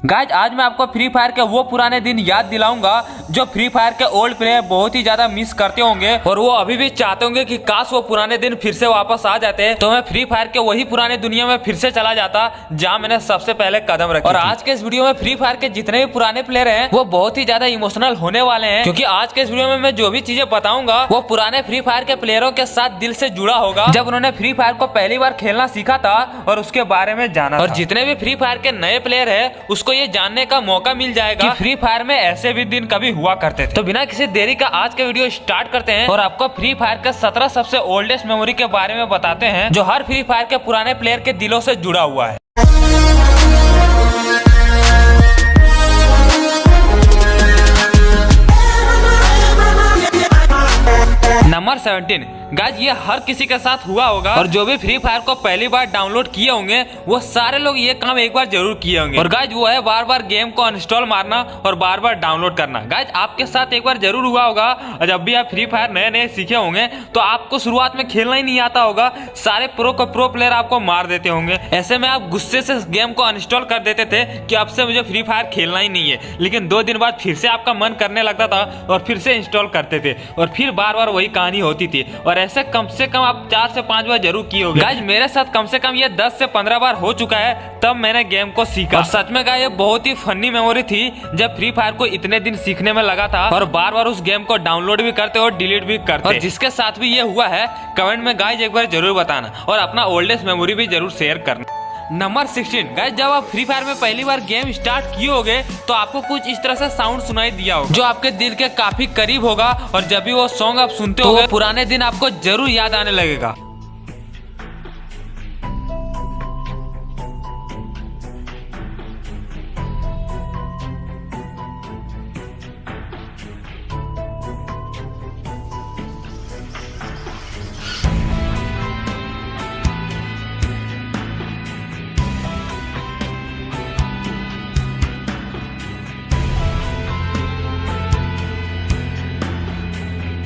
Guys आज मैं आपको फ्री फायर के वो पुराने दिन याद दिलाऊंगा जो फ्री फायर के ओल्ड प्लेयर बहुत ही ज्यादा मिस करते होंगे और वो अभी भी चाहते होंगे कि काश वो पुराने दिन फिर से वापस आ जाते, तो मैं फ्री फायर के वही पुराने दुनिया में फिर से चला जाता जहाँ मैंने सबसे पहले कदम रखा। और आज के इस वीडियो में फ्री फायर के जितने भी पुराने प्लेयर हैं वो बहुत ही ज्यादा इमोशनल होने वाले हैं, क्योंकि आज के इस वीडियो में मैं जो भी चीजें बताऊंगा वो पुराने फ्री फायर के प्लेयरों के साथ दिल से जुड़ा होगा, जब उन्होंने फ्री फायर को पहली बार खेलना सीखा था और उसके बारे में जाना। और जितने भी फ्री फायर के नए प्लेयर है उसको ये जानने का मौका मिल जाएगा कि फ्री फायर में ऐसे भी दिन कभी हुआ करते थे। तो बिना किसी देरी का आज के वीडियो स्टार्ट करते हैं और आपको फ्री फायर के 17 सबसे ओल्डेस्ट मेमोरी के बारे में बताते हैं जो हर फ्री फायर के पुराने प्लेयर के दिलों से जुड़ा हुआ है। नंबर 17 गाइस, ये हर किसी के साथ हुआ होगा और जो भी फ्री फायर को पहली बार डाउनलोड किए होंगे वो सारे लोग ये काम एक बार जरूर किए होंगे। और गाइस वो है बार बार गेम को अनइंस्टॉल मारना और बार बार डाउनलोड करना। गाइस आपके साथ एक बार जरूर हुआ होगा और जब भी आप फ्री फायर नए नए सीखे होंगे तो आपको शुरुआत में खेलना ही नहीं आता होगा, सारे प्रो प्लेयर आपको मार देते होंगे। ऐसे में आप गुस्से से गेम को अनइंस्टॉल कर देते थे कि अब से मुझे फ्री फायर खेलना ही नहीं है, लेकिन 2 दिन बाद फिर से आपका मन करने लगता था और फिर से इंस्टॉल करते थे और फिर बार बार वही कहानी होती थी। और ऐसे कम से कम आप 4 से 5 बार जरूर किए होंगे। गाइस मेरे साथ कम से कम ये 10 से 15 बार हो चुका है, तब मैंने गेम को सीखा। और सच में गाइस ये बहुत ही फनी मेमोरी थी जब फ्री फायर को इतने दिन सीखने में लगा था और बार बार उस गेम को डाउनलोड भी करते और डिलीट भी करते। और जिसके साथ भी ये हुआ है कमेंट में गाइस एक बार जरूर बताना और अपना ओल्डेस्ट मेमोरी भी जरूर शेयर करना। नंबर 16 गाइस, जब आप फ्री फायर में पहली बार गेम स्टार्ट किए होगे तो आपको कुछ इस तरह से साउंड सुनाई दिया होगा जो आपके दिल के काफी करीब होगा और जब भी वो सॉन्ग आप सुनते होगे पुराने दिन आपको जरूर याद आने लगेगा।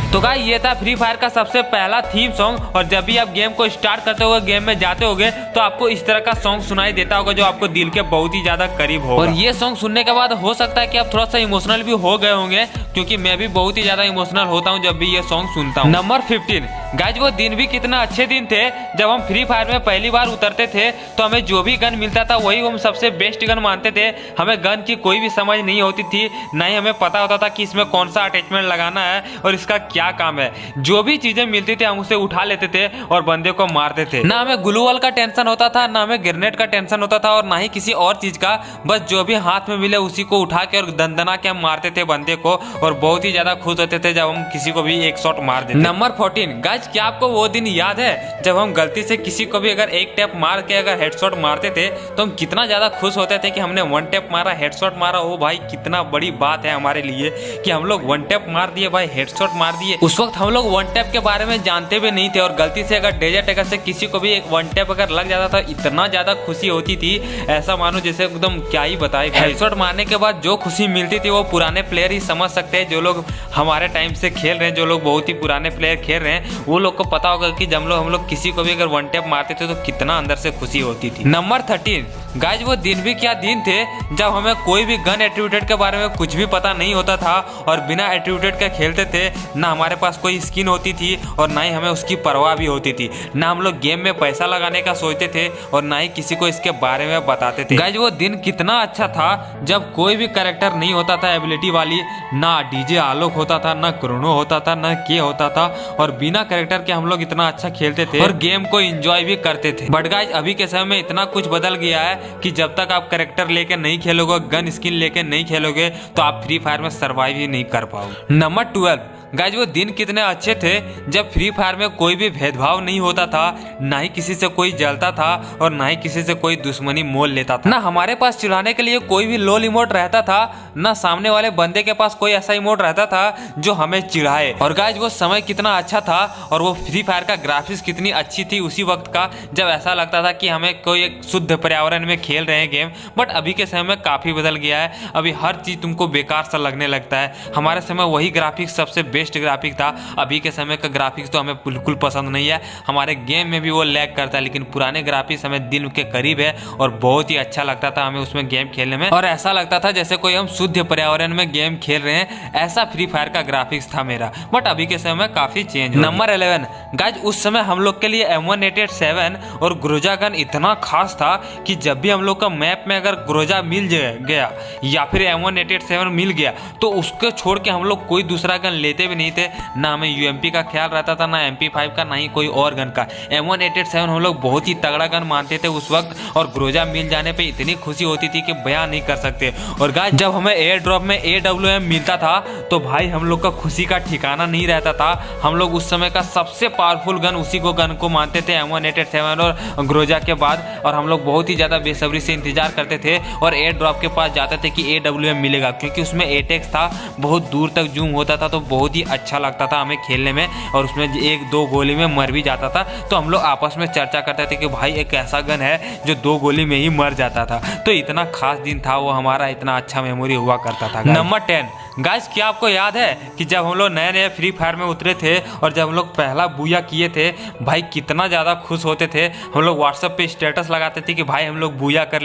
तो गाइस ये था फ्री फायर का सबसे पहला थीम सॉन्ग और जब भी आप गेम को स्टार्ट करते होगे गेम में जाते होगे तो आपको इस तरह का सॉन्ग सुनाई देता होगा जो आपको दिल के बहुत ही ज्यादा करीब होगा। और ये सॉन्ग सुनने के बाद हो सकता है कि आप थोड़ा सा इमोशनल भी हो गए होंगे, क्योंकि मैं भी बहुत ही ज्यादा इमोशनल होता हूँ जब भी ये सॉन्ग सुनता हूँ। नंबर 15 गाइस, वो दिन भी कितना अच्छे दिन थे जब हम फ्री फायर में पहली बार उतरते थे तो हमें जो भी गन मिलता था वही हम सबसे बेस्ट गन मानते थे। हमें गन की कोई भी समझ नहीं होती थी, ना ही हमें पता होता था कि इसमें कौन सा अटैचमेंट लगाना है और इसका क्या काम है। जो भी चीजें मिलती थी हम उसे उठा लेते थे और बंदे को मारते थे। ना हमें ग्लूवॉल का टेंशन होता था, ना हमें ग्रेनेड का टेंशन होता था और ना ही किसी और चीज का। बस जो भी हाथ में मिले उसी को उठा के और दंदना के हम मारते थे बंदे को और बहुत ही ज्यादा खुश होते थे जब हम किसी को भी एक शॉट मार देते। नंबर 14 गाइस, क्या आपको वो दिन याद है जब हम गलती से किसी को भी अगर एक टैप मार के अगर हेडशॉट मारते थे तो हम कितना ज्यादा खुश होते थे कि हमने 1 टैप मारा, हेडशॉट मारा। ओ भाई कितना बड़ी बात है हमारे लिए कि हम लोग 1 टैप मार दिए भाई, हेडशॉट मार दिए। उस वक्त हम लोग 1 टैप के बारे में जानते भी नहीं थे और गलती से अगर डेजर्ट टैगर से किसी को भी एक 1 टैप अगर लग जाता था इतना ज्यादा खुशी होती थी, ऐसा मानो जैसे एकदम क्या ही बताए। हेडशॉट मारने के बाद जो खुशी मिलती थी वो पुराने प्लेयर ही समझ सकते हैं। जो लोग हमारे टाइम से खेल रहे हैं, जो लोग बहुत ही पुराने प्लेयर खेल रहे हैं, वो लोग को पता होगा कि जब हम लोग किसी को भी अगर 1 टैप मारते थे तो कितना अंदर से खुशी होती थी। नंबर 13 गाइस, वो दिन भी क्या दिन थे जब हमें कोई भी गन एट्रीब्यूटेड के बारे में कुछ भी पता नहीं होता था और बिना एट्रीब्यूटेड के खेलते थे। ना हमारे पास कोई स्किन होती थी और ना ही हमें उसकी परवाह भी होती थी, ना हम लोग गेम में पैसा लगाने का सोचते थे और ना ही किसी को इसके बारे में बताते थे। गाइस वो दिन कितना अच्छा था जब कोई भी कैरेक्टर नहीं होता था एबिलिटी वाली, ना डीजे आलोक होता था, ना क्रोनो होता था, ना के होता था और बिना कैरेक्टर के हम लोग इतना अच्छा खेलते थे और गेम को एंजॉय भी करते थे। बट गाइस अभी के समय में इतना कुछ बदल गया है कि जब तक आप कैरेक्टर लेके नहीं खेलोगे, गन स्किन लेके नहीं खेलोगे तो आप फ्री फायर में सर्वाइव ही नहीं कर पाओगे। नंबर 12 गाइस, वो दिन कितने अच्छे थे जब फ्री फायर में कोई भी भेदभाव नहीं होता था, ना ही किसी से कोई जलता था और ना ही किसी से कोई दुश्मनी मोल लेता था। ना हमारे पास चिढ़ाने के लिए कोई भी लोल इमोट रहता था, ना सामने वाले बंदे के पास कोई ऐसा इमोट रहता था जो हमें चिढ़ाए। और गाइस वो समय कितना अच्छा था और वो फ्री फायर का ग्राफिक्स कितनी अच्छी थी उसी वक्त का, जब ऐसा लगता था कि हमें कोई एक शुद्ध पर्यावरण में खेल रहे हैं गेम। बट अभी के समय में काफी बदल गया है, अभी हर चीज तुमको बेकार सा लगने लगता है। हमारे समय वही ग्राफिक्स सबसे बेस्ट बेस्ट ग्राफिक था। अभी के समय का ग्राफिक्स तो हमें बिल्कुल पसंद नहीं है, हमारे गेम में भी वो लैग करता है, लेकिन पुराने ग्राफिक्स हमें दिल के करीब है और बहुत ही अच्छा लगता था हमें उसमें गेम खेलने में, और ऐसा लगता था जैसे कोई हम शुद्ध पर्यावरण में गेम खेल रहे हैं। ऐसा फ्री फायर का ग्राफिक्स था मेरा, बट अभी के समय में काफी चेंज। नंबर 11 गाइज, उस समय हम लोग के लिए M187 और ग्रोजा गन इतना खास था कि जब भी हम लोग का मैप में अगर ग्रोजा मिल गया या फिर M187 मिल गया तो उसको छोड़ के हम लोग कोई दूसरा गन लेते भी नहीं थे। ना हमें UMP का ख्याल रहता था, ना MP5 का, ना ही कोई और गन का। M187 हम लोग बहुत ही तगड़ा गन मानते थे उस वक्त, और ग्रोजा मिल जाने पे इतनी खुशी होती थी कि बयान नहीं कर सकते। और गाइस जब हमें एयर ड्रॉप में AWM मिलता था तो भाई हम लोग का खुशी का ठिकाना नहीं रहता था। हम लोग उस समय का सबसे पावरफुल गन उसी को गन को मानते थे, M187 और ग्रोजा के बाद, और हम लोग बहुत ही ज़्यादा बेसब्री से इंतजार करते थे और एयर ड्रॉप के पास जाते थे कि AWM मिलेगा, क्योंकि उसमें एटेक्स था, बहुत दूर तक जूम होता था, तो बहुत ही अच्छा लगता था हमें खेलने में, और उसमें 1-2 गोली में मर भी जाता था। तो हम लोग आपस में चर्चा करते थे कि भाई एक ऐसा गन है जो 2 गोली में ही मर जाता था। तो इतना खास दिन था वो हमारा, इतना अच्छा मेमोरी हुआ करता था। नंबर 10 गाइस, क्या आपको याद है कि जब हम लोग नए नए फ्री फायर में उतरे थे और जब हम लोग पहला बूया किए थे, भाई कितना ज़्यादा खुश होते थे। हम लोग व्हाट्सएप पे स्टेटस लगाते थे कि भाई हम लोग बूया कर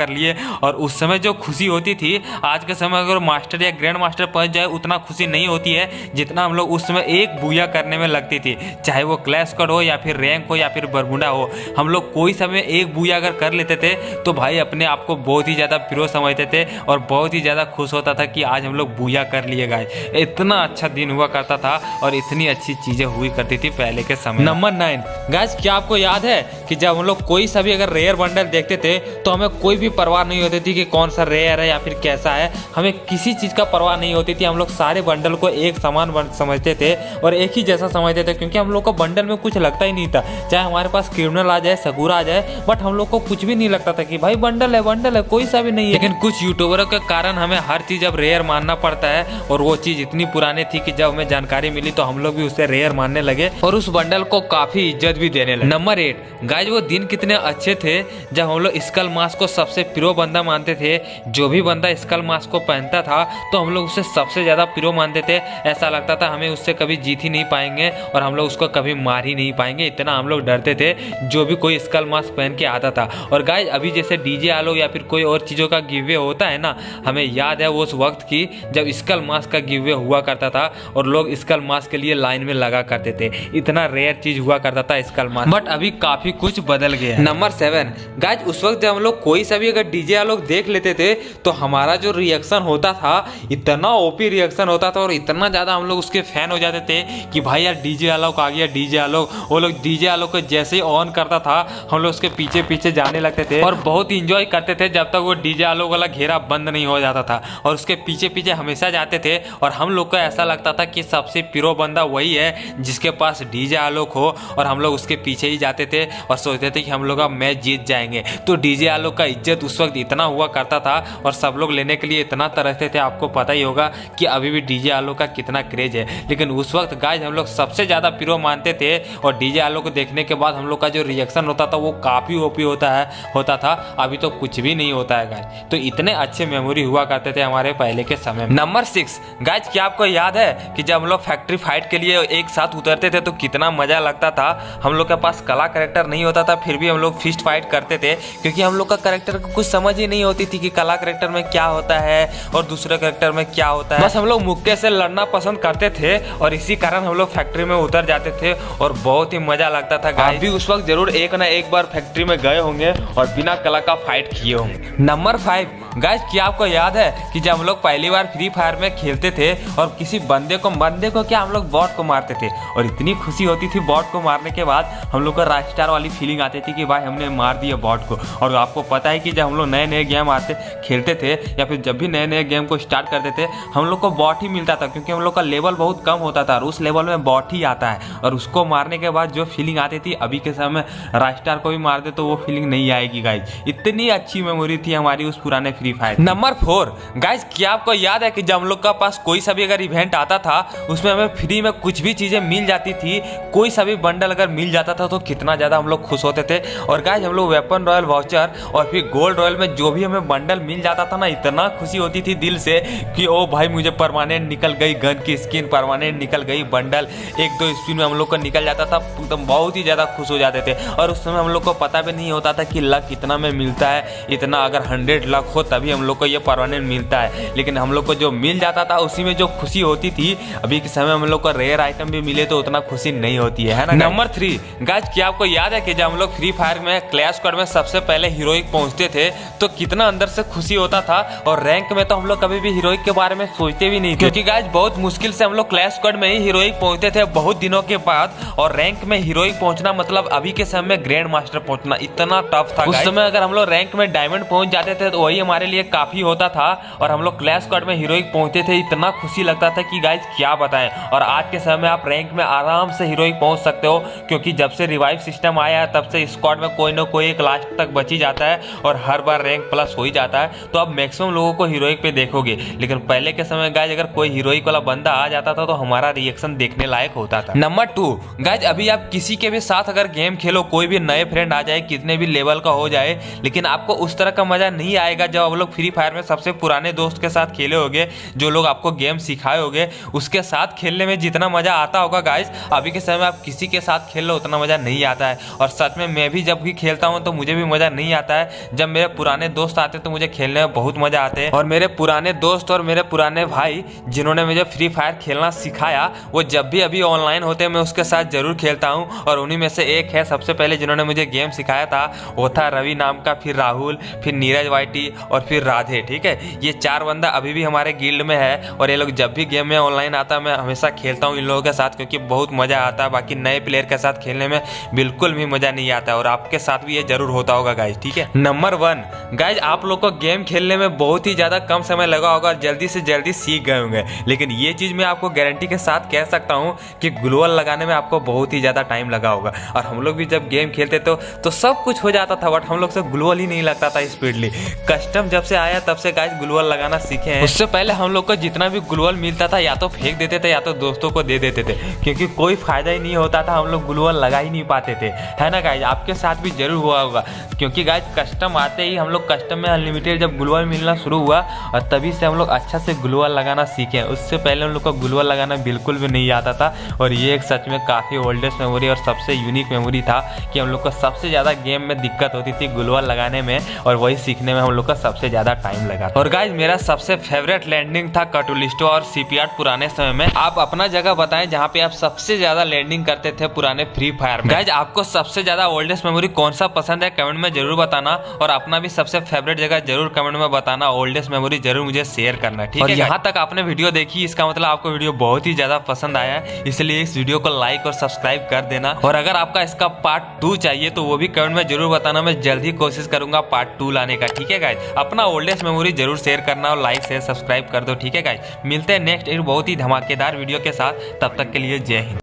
लिए, और उस समय जो खुशी होती थी, आज के समय अगर मास्टर या ग्रैंड मास्टर पहुंच जाए उतना खुशी नहीं होती है जितना हम लोग उस समय एक बूया करने में लगती थी। चाहे वो क्लैश स्क्वाड हो या फिर रैंक हो या फिर बरमुडा हो, हम लोग कोई समय एक बूया अगर कर लेते थे तो भाई अपने आप को बहुत ही ज़्यादा प्रो समझते थे और बहुत ही ज़्यादा खुश होता था कि आज हम लोग बूया कर लिए गाइस। इतना अच्छा दिन हुआ करता था और इतनी अच्छी चीजें हुई करती थी पहले के समय। नंबर 9 गाइस, क्या आपको याद है कि जब हम लोग कोई सा भी अगर रेयर बंडल देखते थे तो हमें कोई भी परवाह नहीं होती थी कि कौन सा रेयर है या फिर कैसा है, हमें किसी चीज का परवाह नहीं होती थी। हम लोग सारे बंडल को एक समान समझते थे और एक ही जैसा समझते थे, क्योंकि हम लोग को बंडल में कुछ लगता ही नहीं था। चाहे हमारे पास क्रिमिनल आ जाए, सगुरा आ जाए, बट हम लोग को कुछ भी नहीं लगता था कि भाई बंडल है कोई सा भी नहीं है। लेकिन कुछ यूट्यूबरों के कारण हमें हर चीज अब रेयर मानना पड़ता है, और वो चीज इतनी पुरानी थी कि जब हमें जानकारी मिली तो हम लोग भी उसे रेयर मानने लगे और उस बंडल को काफी इज्जत भी देने लगे। नंबर 8 गाइस, वो दिन कितने अच्छे थे जब हम लोग स्कल मास्क को सबसे प्रो बंदा मानते थे। जो भी बंदा स्कल मास्क को पहनता था तो हम लोग उसे सबसे ज्यादा प्रो मानते थे। ऐसा लगता था हमें उससे कभी जीत ही नहीं पाएंगे और हम लोग उसको कभी मार ही नहीं पाएंगे, इतना हम लोग डरते थे जो भी कोई स्कल मास्क पहन के आता था। और गाइस अभी जैसे डीजे आलो या फिर कोई और चीजों का गिव अवे होता है ना, हमें याद है वो उस वक्त की जब स्कल मास्क का गिव अवे हुआ करता था और लोग स्कल मास्क के लिए लाइन में लगा करते थे। इतना रेयर चीज हुआ करता था स्कल मास्क, बट अभी काफी कुछ बदल गया। नंबर 7 गाइस, उस वक्त जब हम लोग कोई सा भी अगर डीजे लोग देख लेते थे तो हमारा जो रिएक्शन होता था इतना ओपी रिएक्शन होता था और इतना ज्यादा हम लोग उसके फैन हो जाते थे कि भाई यार डीजे आलोक आ गया, डीजे आलोक। वो लोग डीजे आलोक को जैसे ही ऑन करता था हम लोग उसके पीछे पीछे जाने लगते थे और बहुत इंजॉय करते थे जब तक वो डीजे आलोक वाला घेरा बंद नहीं हो जाता था, और उसके पीछे पीछे हमेशा जाते थे। और हम लोग को ऐसा लगता था कि सबसे प्रो बंदा वही है जिसके पास डीजे आलोक हो, और हम लोग उसके पीछे ही जाते थे और सोचते थे कि हम लोग अब मैच जीत जाएंगे। तो डीजे आलोक का इज्जत उस वक्त इतना हुआ करता था और सब लोग लेने के लिए इतना तरसते थे। आपको पता ही होगा कि अभी भी डीजे आलोक का कितना क्रेज है, लेकिन उस वक्त गाइस हम लोग सबसे ज्यादा प्रो मानते थे और डीजे आलोक को देखने के बाद हम लोग का जो रिएक्शन होता था वो काफी ओपी होता था। अभी तो कुछ भी नहीं होता है गाइस। तो इतने अच्छे मेमोरी हुआ करते थे हमारे पहले के समय में। नंबर 6 गाइस, क्या आपको याद है कि जब हम लोग फैक्ट्री फाइट के लिए एक साथ उतरते थे तो कितना मजा लगता था। हम लोग के पास कला कैरेक्टर नहीं होता था, फिर भी हम लोग फिस्ट फाइट करते थे, क्योंकि हम लोग का कैरेक्टर को कुछ समझ ही नहीं होती थी कि कला कैरेक्टर में क्या होता है और दूसरे कैरेक्टर में क्या होता है। बस हम लोग मुक्के से लड़ना पसंद करते थे और इसी कारण हम लोग फैक्ट्री में उतर जाते थे और बहुत ही मजा लगता था। आप भी उस वक्त जरूर एक ना एक बार फैक्ट्री में गए होंगे और बिना कला का फाइट किए होंगे। नंबर 5 गाइस, क्या आपको याद है कि जब हम लोग पहली बार फ्री फायर में खेलते थे और किसी बंदे को क्या हम लोग बॉट को मारते थे और इतनी खुशी होती थी बॉट को मारने के बाद, हम लोग को रॉक स्टार वाली फीलिंग आती थी कि भाई हमने मार दिया बॉट को। और आपको पता है कि जब हम लोग नए नए गेम खेलते थे या फिर जब भी नए नए गेम को स्टार्ट करते थे हम लोग को बॉट ही मिलता था, क्योंकि हम लोग का लेवल बहुत कम होता था और उस लेवल में बॉट ही आता है। और उसको मारने के बाद जो फीलिंग आती थी, अभी के समय रॉक स्टार को भी मार दे तो वो फीलिंग नहीं आएगी गाइस। इतनी अच्छी मेमोरी थी हमारी उस पुराने फ्री फायर। नंबर 4 गाइस, क्या आपको याद है कि जब हम लोग का पास कोई सा भी अगर इवेंट आता था उसमें हमें फ्री में कुछ भी चीजें मिल जाती थी, कोई सा भी बंडल अगर मिल जाता था तो कितना ज्यादा हम लोग खुश होते थे। और गाइस हम लोग वेपन रॉयल वाउचर और फिर गोल्ड रॉयल में जो भी हमें बंडल मिल जाता था ना, इतना खुशी होती थी दिल से कि ओ भाई मुझे परमानेंट निकल गई गन की स्किन, परमानेंट निकल गई बंडल, एक दो स्पिन में हम लोग को निकल जाता था, एकदम बहुत ही ज्यादा खुश हो जाते थे। और उस समय हम लोग को पता भी नहीं होता था कि लक इतना में मिलता है, इतना अगर 100 लक हो तभी हम लोग को ये परमानेंट मिलता है। लेकिन हम लोग को जो मिल जाता था उसी में जो खुशी होती थी, अभी के समय हम लोग को रेयर आइटम भी मिले तो उतना खुशी नहीं होती है ना। नंबर 3 गाइस, क्या आपको याद है कि जब हम लोग फ्री फायर में क्लैश स्क्वाड में सबसे पहले हीरोइक पहुंचते थे तो कितना अंदर से खुशी होता था। और रैंक में तो हम लोग कभी भी हीरोइक के बारे में सोचते भी नहीं थे, क्योंकि गाइस बहुत मुश्किल से हम लोग क्लैश स्क्वाड में ही हीरोइक पहुंचते थे बहुत दिनों के बाद। और रैंक में हीरोइक पहुंचना मतलब अभी के समय में ग्रैंड मास्टर पहुंचना इतना टफ था। उस समय अगर हम लोग रैंक में डायमंड पहुंच जाते थे तो वही हमारे लिए काफी होता था। और हम लोग क्लैश स्क्वाड में हीरोइक पहुंचते थे, इतना खुशी लगता था कि गाइस क्या बताएं। और आज के समय में आप रैंक में आराम से हीरोइक पहुंच सकते हो, क्योंकि जब से रिवाइव सिस्टम आया है तब से स्क्वाड में कोई ना कोई एक लास्ट तक बच ही जाता है और हर बार रैंक प्लस हो ही जाता है। तो अब मैक्सिमम लोगों को हीरोइक पे देखोगे। लेकिन पहले के समय गाइस अगर कोई हीरोइक वाला बंदा आ जाता था तो हमारा रिएक्शन देखने लायक होता था। नंबर 2 गाइस, अभी आप किसी के भी साथ अगर गेम खेलो, कोई भी नए फ्रेंड आ जाए, कितने भी लेवल का हो जाए, लेकिन आपको उस तरह का मजा नहीं आएगा जब आप लोग फ्री फायर में सबसे पुराने दोस्त के साथ खेले होगे, जो लोग आपको गेम सिखाए होगे, उसके साथ खेलने में जितना मजा आता होगा गाइस, अभी के समय में आप किसी के साथ खेल लो उतना मजा नहीं आता है। और सच में मैं भी जब भी खेलता हूं तो मुझे भी मजा नहीं आता है। जब मेरे पुराने दोस्त आते तो मुझे खेलने में बहुत मजा आते हैं। और मेरे पुराने दोस्त और मेरे पुराने भाई जिन्होंने मुझे फ्री फायर खेलना सिखाया, वो जब भी अभी ऑनलाइन होते हैं मैं उसके साथ जरूर खेलता हूं। और उन्हीं में से एक है सबसे पहले जिन्होंने मुझे गेम सिखाया था, वो था रवि नाम का, फिर राहुल, फिर नीरज वाईटी और फिर राधे। ठीक है, ये 4 बंदा अभी भी हमारे गिल्ड में है और ये लोग जब भी गेम में ऑनलाइन आता मैं हमेशा खेलता हूँ इन लोगों के साथ, क्योंकि बहुत मजा आता है। बाकी नए प्लेयर के साथ खेलने में बिल्कुल भी मजा नहीं आता है और आपके साथ भी ये जरूर होता होगा गाइज। ठीक है, नंबर 1 गाइज, आप लोग को गेम खेलने में बहुत ही ज्यादा कम समय लगा होगा और जल्दी से जल्दी सीख गए होंगे। लेकिन ये चीज मैं आपको गारंटी के साथ कह सकता हूँ कि ग्लोअल लगाने में आपको बहुत ही ज्यादा टाइम लगा होगा। और हम लोग भी जब गेम खेलते तो सब कुछ हो जाता था, बट हम लोग से ग्लोअल ही नहीं लगता था स्पीडली। कस्टम जब से आया तब से गाइज ग्लोअल लगाना सीखे हैं। उससे पहले हम लोग को जितना भी ग्लोअल मिलता था या तो फेंक देते थे या तो दोस्तों को दे देते थे, क्योंकि कोई फायदा ही नहीं होता था, हम लोग ग्लोअल लगा ही नहीं पाते थे, है ना गाइज। आपके साथ भी जरूर हुआ होगा, क्योंकि गाइज कस्टम आते ही हम लोग कस्टम में अनलिमिटेड जब ग्लोअल मिलना शुरू हुआ और तभी से हम लोग अच्छा से ग्लोअल लगाना सीखे। उससे पहले हम लोग को ग्लोअल लगाना बिल्कुल भी नहीं आता था। और ये एक सच में काफ़ी ओल्डेस्ट मेमोरी और सबसे यूनिक मेमोरी था कि हम लोग को सबसे ज़्यादा गेम में दिक्कत होती थी ग्लोअल लगाने में, और वही सीखने में हम लोग का सबसे ज़्यादा टाइम लगा। और गाइज मेरा सबसे फेवरेट लैंडिंग था कटुलिस्टो और सीपीआर पुराने समय में। आप अपना जगह बताएं जहाँ पे आप सबसे ज़्यादा लैंडिंग करते थे पुराने फ्री फायर में। गाइज आपको सबसे ज़्यादा ओल्डेस्ट मेमोरी कौन सा पसंद है कमेंट में जरूर बताना, और अपना भी सबसे फेवरेट जगह जरूर कमेंट में बताना, ओल्डेस्ट मेमोरी जरूर मुझे शेयर करना। ठीक है, यहाँ तक आपने वीडियो देखी इसका मतलब आपको वीडियो बहुत ही ज्यादा पसंद आया है, इसलिए इस वीडियो को लाइक और सब्सक्राइब कर देना। और अगर आपका इसका पार्ट 2 चाहिए तो वो भी कमेंट में जरूर बताना, मैं जल्द ही कोशिश करूंगा पार्ट 2 लाने का। ठीक है गाइज, अपना ओल्डेस्ट मेमोरी जरूर शेयर करना और लाइक शेयर सब्सक्राइब कर दो। ठीक है गाइज, मिलते हैं नेक्स्ट एक बहुत ही धमाकेदार वीडियो के साथ, तब तक के लिए जय हिंद।